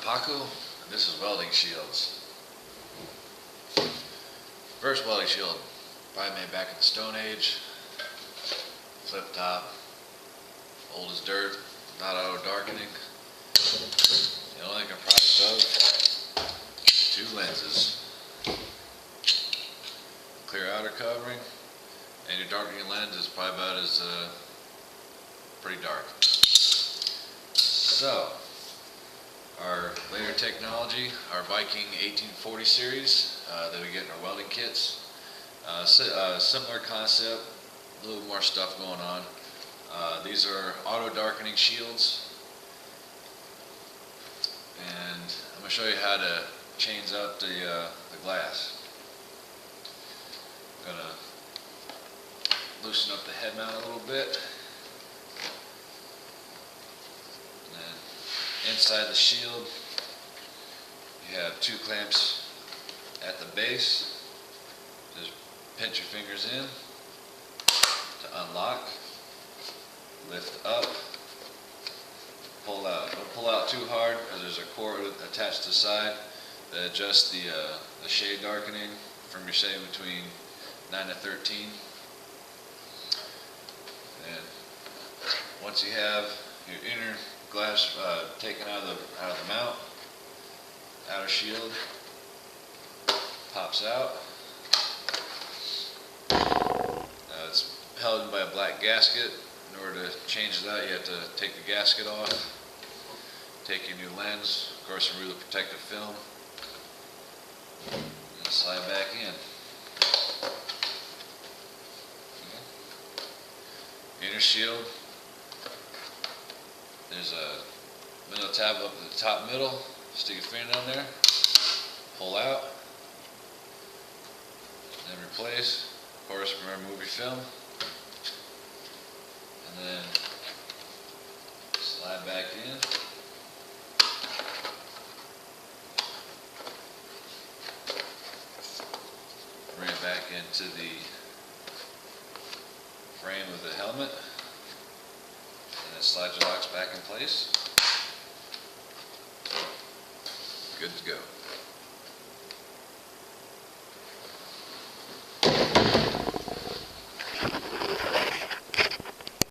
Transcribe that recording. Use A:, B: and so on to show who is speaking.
A: Packo, and this is Welding Shields. First welding shield, probably made back in the Stone Age. Flip top, old as dirt, not auto darkening. The only comprised of two lenses. Clear outer covering, and your darkening lens is probably about as pretty dark. So, our later technology, our Viking 1840 series that we get in our welding kits. Similar concept, a little more stuff going on. These are auto darkening shields, and I'm going to show you how to change out the glass. I'm going to loosen up the head mount a little bit. Inside the shield, you have two clamps at the base. Just pinch your fingers in to unlock, lift up, pull out. Don't pull out too hard because there's a cord attached to the side that adjusts the shade darkening from your shade between 9 to 13. And once you have your inner glass taken out of the mount, outer shield pops out. It's held in by a black gasket. In order to change it out, you have to take the gasket off, take your new lens, of course remove the protective film, and slide back in. Inner shield. There's a middle tab up at the top middle. Stick your finger down there, pull out, then replace. Of course, remove your film, and then slide back in. Bring it back into the frame of the helmet. And it slides your locks back in place. Good to go.